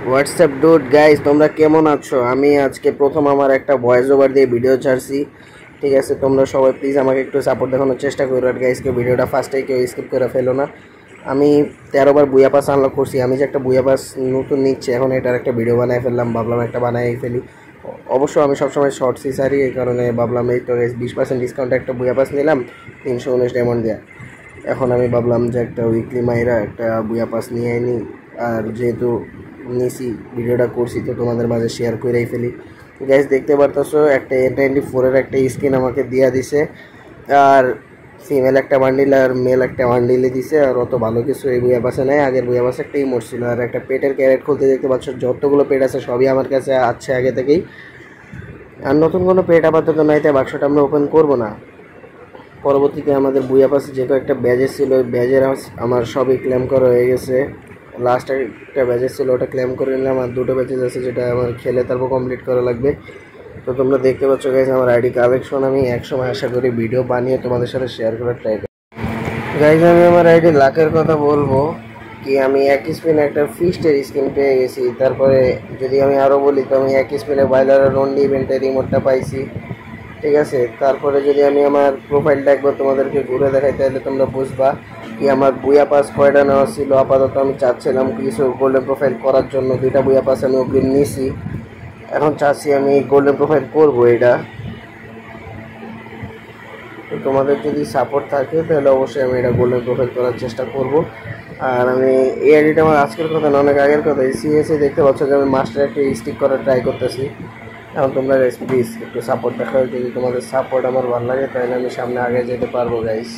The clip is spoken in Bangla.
হোয়াটসঅ্যাপ ডুড গাইস, তোমরা কেমন আছো? আমি আজকে প্রথম আমার একটা ভয়েস ওভার দিয়ে ভিডিও ছাড়ছি। ঠিক আছে, তোমরা সবাই প্লিজ আমাকে একটু সাপোর্ট দেখানোর চেষ্টা করো। আর গাইসকে ভিডিওটা ফার্স্টেই কেউ স্কিপ করে ফেলো না। আমি 13 বার বুয়া পাস আনলক করছি। আমি যে একটা বুয়া পাস নতুন নিচ্ছি, এখন এটার একটা ভিডিও বানায় ফেললাম, ভাবলাম একটা বানাই ফেলি। অবশ্য আমি সবসময় শর্টসই সারি, এই কারণে ভাবলাম এই তো 20% ডিসকাউন্টে একটা বুয়া পাস নিলাম 319 ডায়মন্ড দেওয়া। এখন আমি ভাবলাম যে একটা উইকলি মাইরা একটা বুয়া পাস নিয়ে নিই। আর যেহেতু নিছি, ভিডিওটা করছি, তো তোমাদের মাঝে শেয়ার করেই ফেলি। গ্যাস দেখতে পারতেছো একটা A94-এর একটা স্কিন আমাকে দিয়া দিছে। আর ফিমেল একটা বান্ডিল আর মেল একটা বান্ডিলে দিছে। আর অত ভালো কিছু এই বুয়া পাশে নেই, আগের বুয়া পাশে একটা ইমোট ছিল। আর একটা পেটের ক্যারেট খুলতে দেখতে পাচ্ছ, যতগুলো পেট আছে সবই আমার কাছে আছে আগে থেকেই। আর নতুন কোনো পেট আপাতত নাই, তাই বাক্সটা আমরা ওপেন করবো না। পরবর্তীতে আমাদের বুয়া পাশে যে কয়েকটা ব্যাজেস ছিল, ওই ব্যাজের আমার সবই ক্লেম করা হয়ে গেছে। লাস্ট একটা ব্যাজেস ছিল, ওটা ক্লেম করে নিলাম। আর দুটো ব্যাচেস আছে যেটা আমার খেলে তারপর কমপ্লিট করা লাগবে। তো তোমরা দেখতে পাচ্ছ গাইজ আমার আইডি কালেকশন। আমি একসময় আশা করি ভিডিও বানিয়ে তোমাদের সাথে শেয়ার করার ট্রাই করি। গাইজ আমি আমার আইডি লাকের কথা বলবো কি, আমি এক স্পিনে একটা ফিস্টের স্কিন পেয়ে গেছি। তারপরে যদি আমি আরও বলি, তো আমি এক স্পিনে বাইলারের রন্ডি ইভেন্টের রিমোটটা পাইছি। ঠিক আছে, তারপরে যদি আমি আমার প্রোফাইলটা একবার তোমাদেরকে ঘুরে দেখাই, তাহলে তোমরা বুঝবা কি আমার বুয়া পাস কয়টা নেওয়া ছিল। আপাতত আমি চাচ্ছিলাম কিছু গোল্ডেন প্রোফাইল করার জন্য, 2টা বুয়া পাস আমি অগ্রিম নিছি। এখন চাচ্ছি আমি গোল্ডেন প্রোফাইল করবো এটা। তো তোমাদের যদি সাপোর্ট থাকে তাহলে অবশ্যই আমি এটা গোল্ডেন প্রোফাইল করার চেষ্টা করব। আর আমি এই আইডিটা আমার আজকের কথা না, অনেক আগের কথা। সিএসএ দেখতে পাচ্ছ যে আমি মাস্টার একটা স্টিক করার ট্রাই করতেছি। এখন তোমরা গাইস প্লিজ একটু সাপোর্ট দেখাও। যদি তোমাদের সাপোর্ট আমার ভালো লাগে তাহলে আমি সামনে আগে যেতে পারবো গাইস।